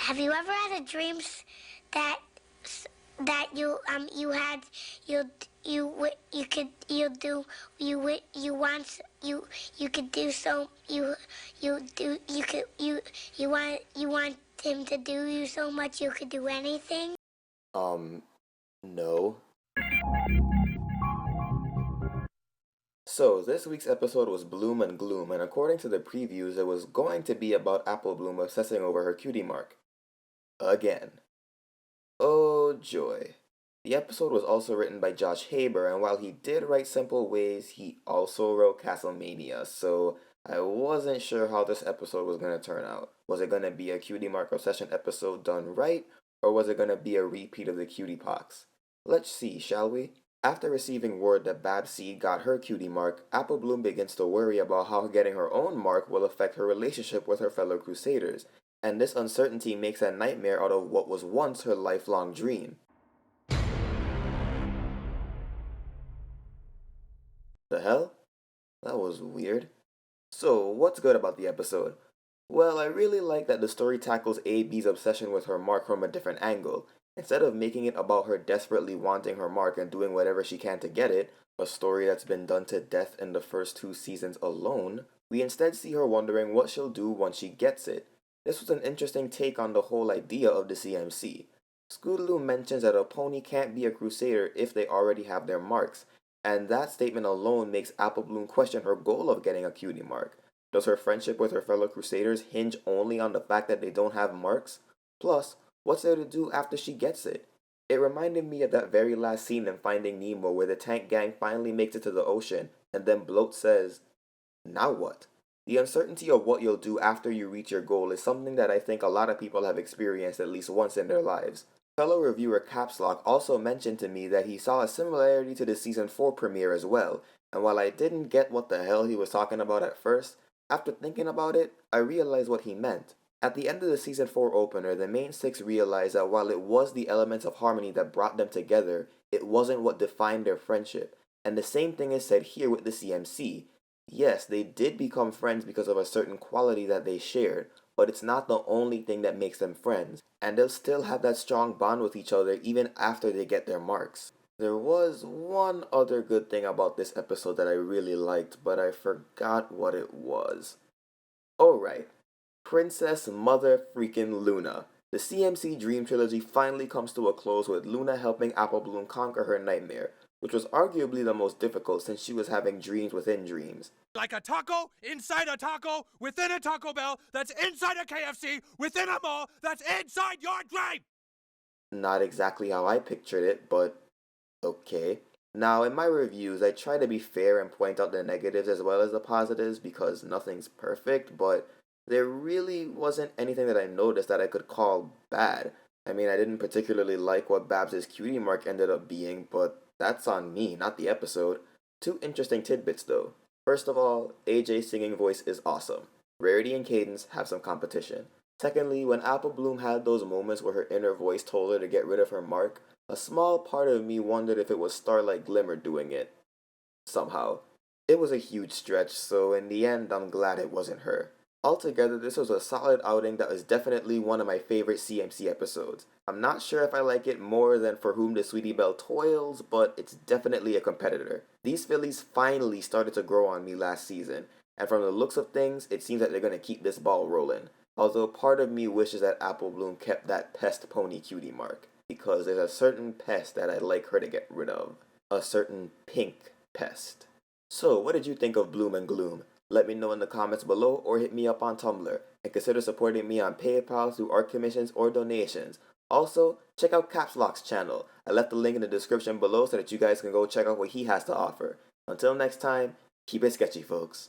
Have you ever had a dream that that you had you you could you do you want you could do so you do you want him to do you so much you could do anything? No. So, this week's episode was Bloom and Gloom, and according to the previews, it was going to be about Apple Bloom obsessing over her cutie mark. Again. Oh joy. The episode was also written by Josh Haber, and while he did write Simple Ways, he also wrote Castlemania, so I wasn't sure how this episode was going to turn out. Was it going to be a cutie mark obsession episode done right, or was it going to be a repeat of the cutie pox? Let's see, shall we? After receiving word that Babsy got her cutie mark, Apple Bloom begins to worry about how getting her own mark will affect her relationship with her fellow Crusaders, and this uncertainty makes a nightmare out of what was once her lifelong dream. The hell? That was weird. So, what's good about the episode? Well, I really like that the story tackles AB's obsession with her mark from a different angle. Instead of making it about her desperately wanting her mark and doing whatever she can to get it, a story that's been done to death in the first 2 seasons alone, we instead see her wondering what she'll do once she gets it. This was an interesting take on the whole idea of the CMC. Scootaloo mentions that a pony can't be a crusader if they already have their marks, and that statement alone makes Apple Bloom question her goal of getting a cutie mark. Does her friendship with her fellow crusaders hinge only on the fact that they don't have marks? Plus, what's there to do after she gets it? It reminded me of that very last scene in Finding Nemo where the tank gang finally makes it to the ocean, and then Bloat says, "Now what?" The uncertainty of what you'll do after you reach your goal is something that I think a lot of people have experienced at least once in their lives. Fellow reviewer Capslock also mentioned to me that he saw a similarity to the season 4 premiere as well, and while I didn't get what the hell he was talking about at first, after thinking about it, I realized what he meant. At the end of the season 4 opener, the main six realized that while it was the elements of harmony that brought them together, it wasn't what defined their friendship. And the same thing is said here with the CMC. Yes, they did become friends because of a certain quality that they shared, but it's not the only thing that makes them friends, and they'll still have that strong bond with each other even after they get their marks. There was one other good thing about this episode that I really liked, but I forgot what it was. Oh right, Princess Mother Freaking Luna. The CMC Dream Trilogy finally comes to a close with Luna helping Apple Bloom conquer her nightmare, which was arguably the most difficult since she was having dreams within dreams. Like a taco inside a taco within a Taco Bell that's inside a KFC within a mall that's inside your dream! Not exactly how I pictured it, but okay. Now, in my reviews, I try to be fair and point out the negatives as well as the positives because nothing's perfect, but there really wasn't anything that I noticed that I could call bad. I mean, I didn't particularly like what Babs' cutie mark ended up being, but that's on me, not the episode. Two interesting tidbits though. First of all, AJ's singing voice is awesome. Rarity and Cadence have some competition. Secondly, when Apple Bloom had those moments where her inner voice told her to get rid of her mark, a small part of me wondered if it was Starlight Glimmer doing it. Somehow. It was a huge stretch, so in the end, I'm glad it wasn't her. Altogether, this was a solid outing that was definitely one of my favorite CMC episodes. I'm not sure if I like it more than For Whom the Sweetie Belle Toils, but it's definitely a competitor. These fillies finally started to grow on me last season, and from the looks of things, it seems that they're going to keep this ball rolling. Although part of me wishes that Apple Bloom kept that pest pony cutie mark, because there's a certain pest that I'd like her to get rid of. A certain pink pest. So, what did you think of Bloom and Gloom? Let me know in the comments below or hit me up on Tumblr, and consider supporting me on PayPal through art commissions or donations. Also, check out Capslock's channel. I left the link in the description below so that you guys can go check out what he has to offer. Until next time, keep it sketchy, folks.